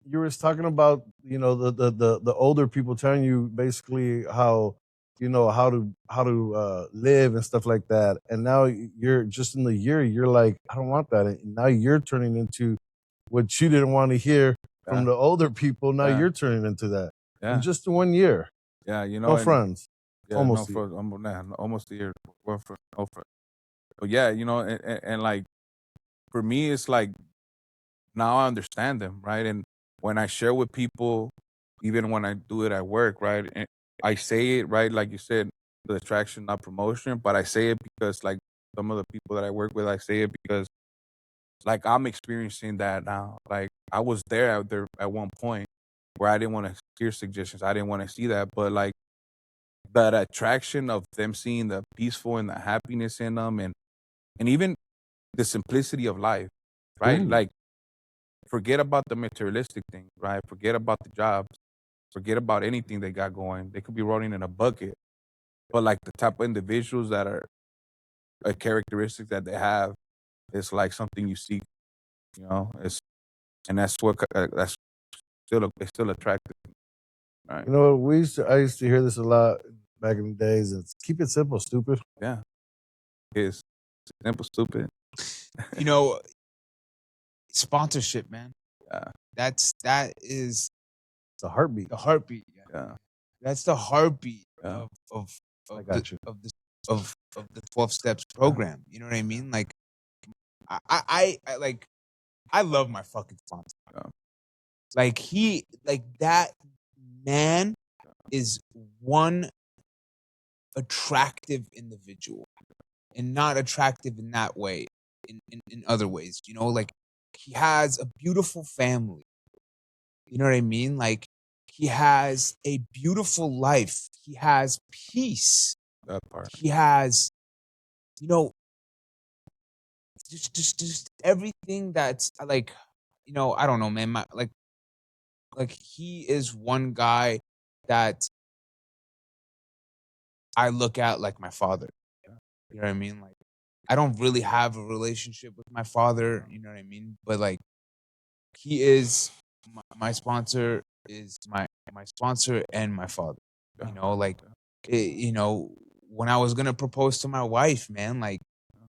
you were talking about, the older people telling you basically how, how to live and stuff like that. And now you're just in the year, you're like, I don't want that. And now you're turning into what you didn't want to hear from yeah. the older people. Now Yeah. you're turning into that in Yeah. just 1 year. Yeah. No And friends. yeah, Almost. almost a year. Well, no friend. But yeah, and like for me, it's like now I understand them, right? And when I share with people, even when I do it at work, right? And I say it, right, like you said, the attraction, not promotion, but I say it because, like, some of the people that I work with, I say it because, like, I'm experiencing that now. Like, I was there out there at one point where I didn't want to hear suggestions. I didn't want to see that. But, like, that attraction of them seeing the peaceful and the happiness in them, and even the simplicity of life, right? Ooh. Like, forget about the materialistic things, right? Forget about the jobs. Forget about anything they got going. They could be rolling in a bucket. But, like, the type of individuals that are a characteristic that they have is like something you seek, and that's what that's it's still attractive, right? I used to hear this a lot back in the days. It's keep it simple, stupid. Yeah, it's simple, stupid. You know, sponsorship, man. Yeah, That is It's a heartbeat. the heartbeat. Yeah. yeah, That's the heartbeat yeah, I got you. of the 12 steps program. You know what I mean? Like I like I love my fucking sponsor. yeah, Like that man is one attractive individual, and not attractive in that way, in other ways. Like he has a beautiful family. You know what I mean? Like he has a beautiful life. He has peace. that part. He has, you know, just everything that's like, I don't know, man. Like he is one guy that I look at like my father. You know what I mean? Like I don't really have a relationship with my father. You know what I mean? But like he is my sponsor, is my sponsor and my father. Like when I was gonna propose to my wife, man, like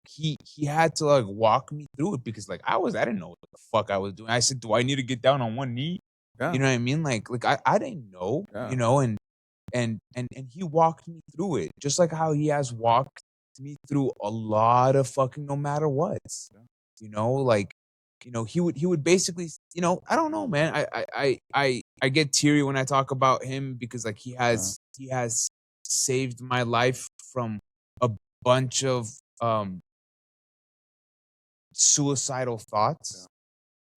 he had to like walk me through it, because like I didn't know what the fuck I was doing. I said, do I need to get down on one knee? Yeah, You know what I mean? Like I didn't know, yeah, and he walked me through it, just like how he has walked me through a lot of fucking no matter what. Like he would basically, I don't know, man. I get teary when I talk about him, because like he has saved my life from a bunch of suicidal thoughts.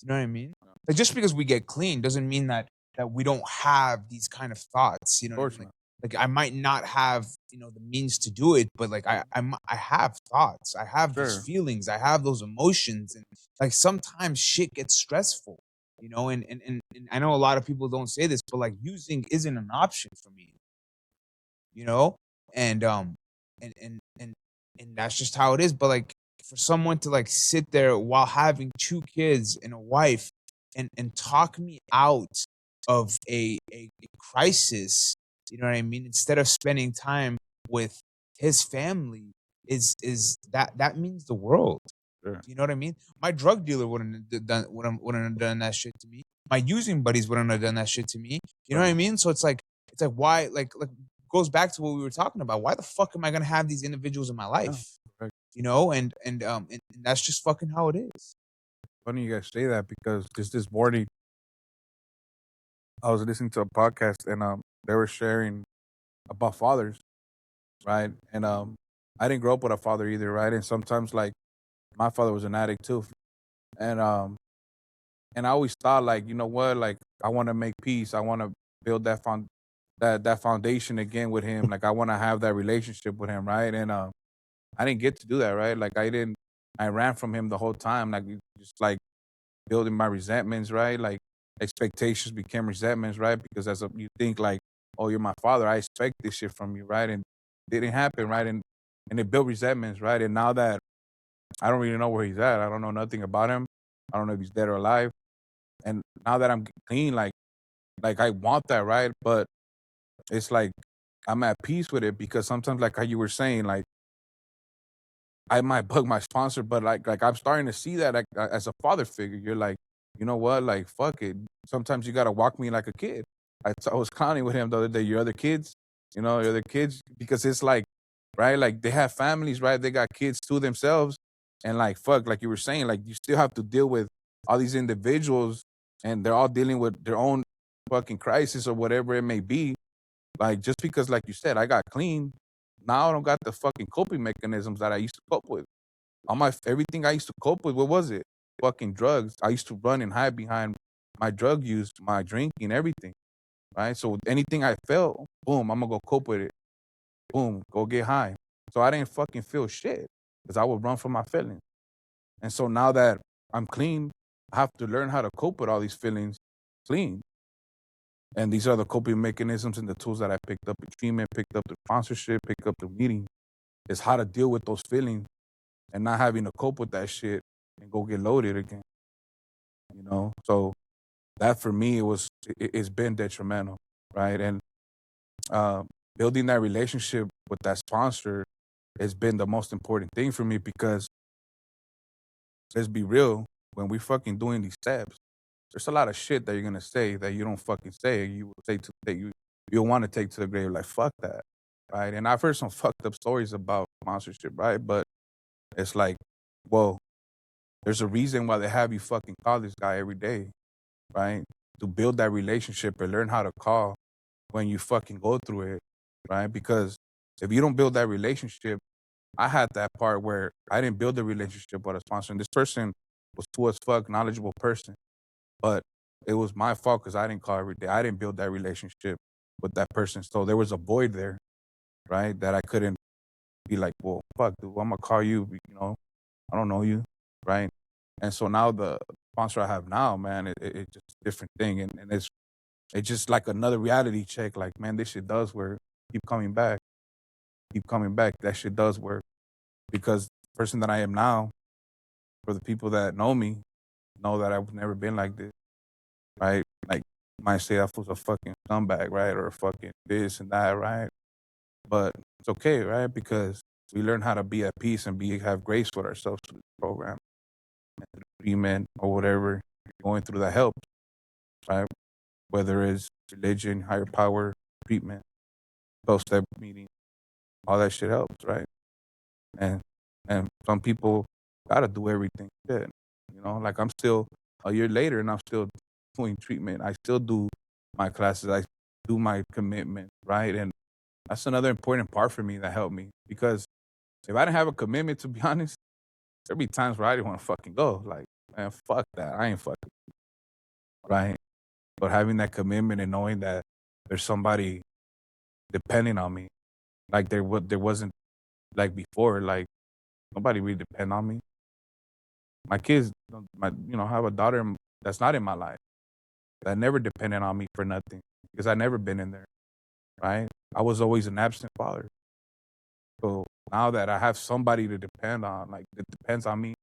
You know what I mean? Like just because we get clean doesn't mean that we don't have these kind of thoughts. You of know what I course mean? not. Like I might not have the means to do it, but like I have thoughts. I have these Sure. feelings. I have those emotions, and like sometimes shit gets stressful. you know, and I know a lot of people don't say this, but like using isn't an option for me, you know, and and and and and that's just how it is. But like for someone to like sit there while having two kids and a wife and talk me out of a crisis, you know what I mean? Instead of spending time with his family, that means the world. Sure. You know what I mean? My drug dealer wouldn't have done that shit to me. My using buddies wouldn't have done that shit to me. You know what I Right. mean? So it's like why like goes back to what we were talking about. Why the fuck am I gonna have these individuals in my Yeah. life? Correct. You know, and that's just fucking how it is. Funny you guys say that because just this morning I was listening to a podcast and they were sharing about fathers, right? And I didn't grow up with a father either, right? And sometimes like my father was an addict too. And and I always thought like, you know what, like I want to make peace. I want to build that foundation again with him. Like I want to have that relationship with him, right? And I didn't get to do that, right? Like I ran from him the whole time, like just like building my resentments, right? Like expectations became resentments, right? Because you think like, oh, you're my father, I expect this shit from you, right? And it didn't happen, right? And it built resentments, right? And now that I don't really know where he's at, I don't know nothing about him. I don't know if he's dead or alive. And now that I'm clean, like I want that, right? But it's like I'm at peace with it because sometimes, like how you were saying, like I might bug my sponsor, but like I'm starting to see that like as a father figure, you're like, you know what, like fuck it. Sometimes you gotta walk me like a kid. I was clowning with him the other day. Your other kids, you know, your other kids, because it's like, right, like they have families, right? They got kids to themselves, and like fuck, like you were saying, like you still have to deal with all these individuals, and they're all dealing with their own fucking crisis or whatever it may be. Like just because, like you said, I got clean, now I don't got the fucking coping mechanisms that I used to cope with. All my everything I used to cope with, what was it? Fucking drugs. I used to run and hide behind my drug use, my drinking, everything. Right. So anything I felt, boom, I'm gonna go cope with it. Boom, go get high. So I didn't fucking feel shit because I would run from my feelings. And so now that I'm clean, I have to learn how to cope with all these feelings clean. And these are the coping mechanisms and the tools that I picked up in treatment, picked up the sponsorship, picked up the meeting, is how to deal with those feelings and not having to cope with that shit and go get loaded again. You know? So that for me it's been detrimental, right? And uh, building that relationship with that sponsor has been the most important thing for me because let's be real, when we fucking doing these steps, there's a lot of shit that you're gonna say that you don't fucking say. You will say to that you want to take to the grave. Like fuck that, right? And I've heard some fucked up stories about sponsorship, right? But it's like, well, there's a reason why they have you fucking call this guy every day, right? To build that relationship and learn how to call when you fucking go through it, right? Because if you don't build that relationship, I had that part where I didn't build a relationship with a sponsor. And this person was too as fuck knowledgeable person, but it was my fault because I didn't call every day. I didn't build that relationship with that person. So there was a void there, right? That I couldn't be like, well, fuck, dude, I'm gonna call you, you know, I don't know you, right? And so now the sponsor I have now, man, it's just a different thing. And it's just like another reality check. Like, man, this shit does work. Keep coming back. Keep coming back. That shit does work. Because the person that I am now, for the people that know me, know that I've never been like this, right? Like, you might say I was a fucking scumbag, right? Or a fucking this and that, right? But it's okay, right? Because we learn how to be at peace and have grace with ourselves through the program, and through treatment or whatever you're going through that helps, right? Whether it's religion, higher power, treatment, 12-step meeting, all that shit helps, right? And and some people gotta do everything. Yeah. You know, like I'm still a year later and I'm still doing treatment. I still do my classes. I do my commitment, right? And that's another important part for me that helped me because if I didn't have a commitment, to be honest, there'd be times where I didn't want to fucking go. Like, man, fuck that. I ain't fucking, right? But having that commitment and knowing that there's somebody depending on me, like there wasn't like before, like nobody really depend on me. My kids, I have a daughter that's not in my life. that never depended on me for nothing because I never been in there, right? I was always an absent father. So now that I have somebody to depend on, like that depends on me,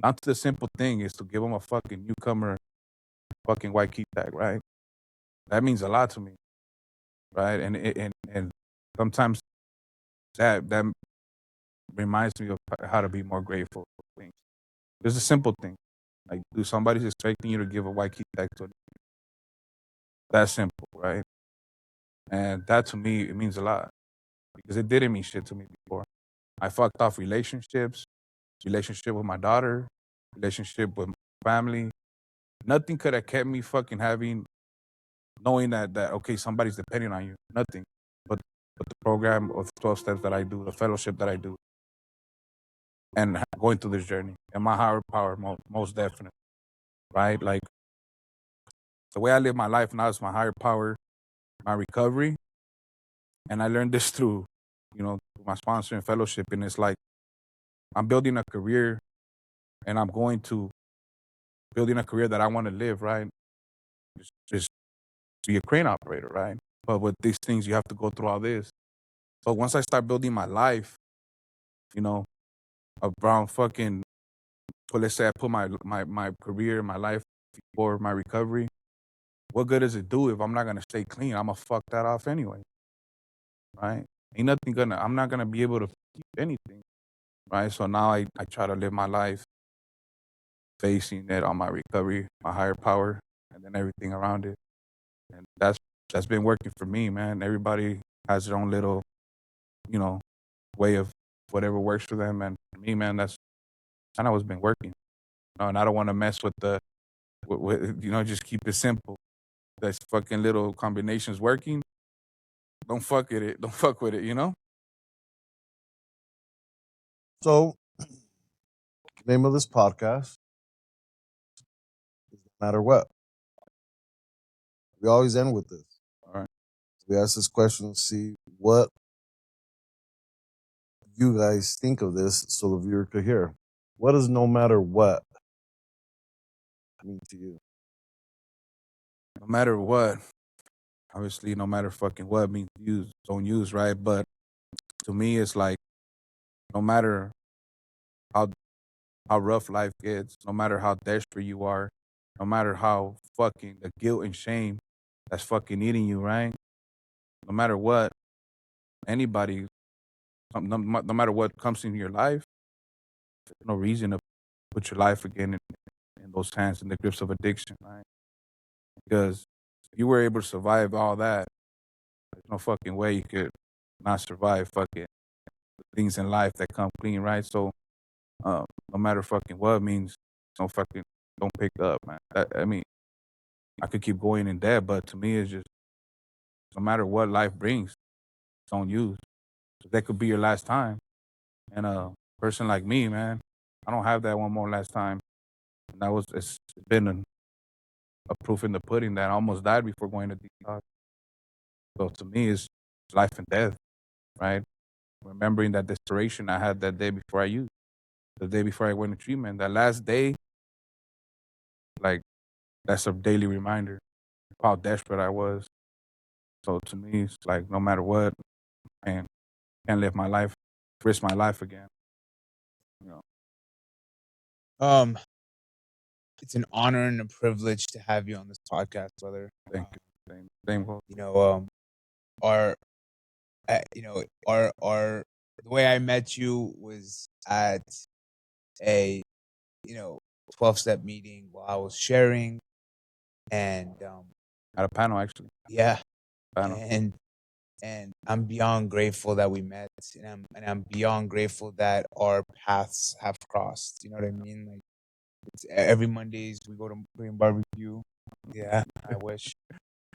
not to the simple thing is to give them a fucking newcomer fucking white key tag, right? That means a lot to me, right? And sometimes that reminds me of how to be more grateful for things. There's a simple thing, like do somebody's expecting you to give a white key tag to them. That's simple, right? And that to me it means a lot because it didn't mean shit to me before. I fucked off relationships, relationship with my daughter, relationship with my family. Nothing could have kept me fucking having knowing that okay, somebody's depending on you. Nothing. But the program of 12 steps that I do, the fellowship that I do, and going through this journey. And my higher power most definitely. Right? Like the way I live my life now is my higher power, my recovery. And I learned this through, through my sponsor and fellowship. And it's like I'm building a career and I'm going to building a career that I want to live, right? Just be a crane operator, right? But with these things, you have to go through all this. So once I start building my life, you know, around fucking, well, let's say I put my career, my life before my recovery, what good does it do if I'm not going to stay clean? I'm going to fuck that off anyway, right? I'm not going to be able to keep anything, right? So now I try to live my life facing it on my recovery, my higher power, and then everything around it. And that's been working for me, man. Everybody has their own little, you know, way of whatever works for them. And for me, man, that's kind of what's been working. And I don't want to mess with just keep it simple. That's fucking little combinations working. Don't fuck with it. Don't fuck with it. So, name of this podcast is No Matter What. We always end with this. All right. We ask this question to see what you guys think of this so the viewer could hear. What does no matter what mean to you? No matter what, obviously, no matter fucking what means don't use, right? But to me, it's like no matter how how rough life gets, no matter how desperate you are, no matter how fucking the guilt and shame that's fucking eating you, right? No matter what, anybody, no matter what comes into your life, there's no reason to put your life again in those hands in the grips of addiction, right? Because if you were able to survive all that, there's no fucking way you could not survive fucking things in life that come clean, right? So, no matter fucking what means, don't pick up, man. I mean, I could keep going in that, but to me, it's just no matter what life brings, don't use. That could be your last time. And a person like me, man, I don't have that one more last time. And it's been a proof in the pudding that I almost died before going to detox. So to me, it's life and death, right? Remembering that desperation I had that day before I used, the day before I went to treatment, that last day, like that's a daily reminder of how desperate I was. So to me, it's like no matter what, man, can't live my life, risk my life again. You know, Um, it's an honor and a privilege to have you on this podcast, brother. thank you. Same goal. You know, our, our the way I met you was at a, 12-step meeting while I was sharing, and At a panel, actually. yeah, Panel. and I'm beyond grateful that we met, and I'm beyond grateful that our paths have crossed. You know what I mean? Like every Mondays we go to Korean barbecue. Yeah, I wish.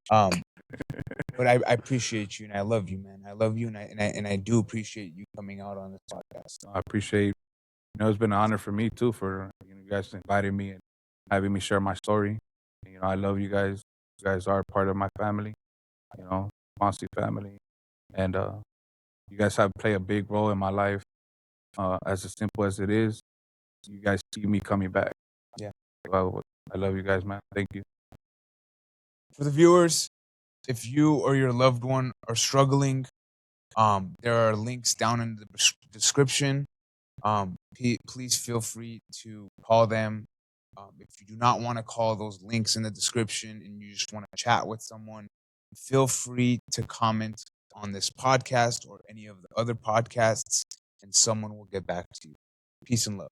Um, but I appreciate you and I love you, man. I love you and I do appreciate you coming out on this podcast. I appreciate. It's been an honor for me too for you guys inviting me and having me share my story. I love you guys. You guys are part of my family. Monty family, and you guys have played a big role in my life. As simple as it is, you guys see me coming back. Yeah. Well, I love you guys, man. Thank you. For the viewers, if you or your loved one are struggling, there are links down in the description. Please feel free to call them. If you do not want to call those links in the description and you just want to chat with someone, feel free to comment on this podcast or any of the other podcasts, and someone will get back to you. Peace and love.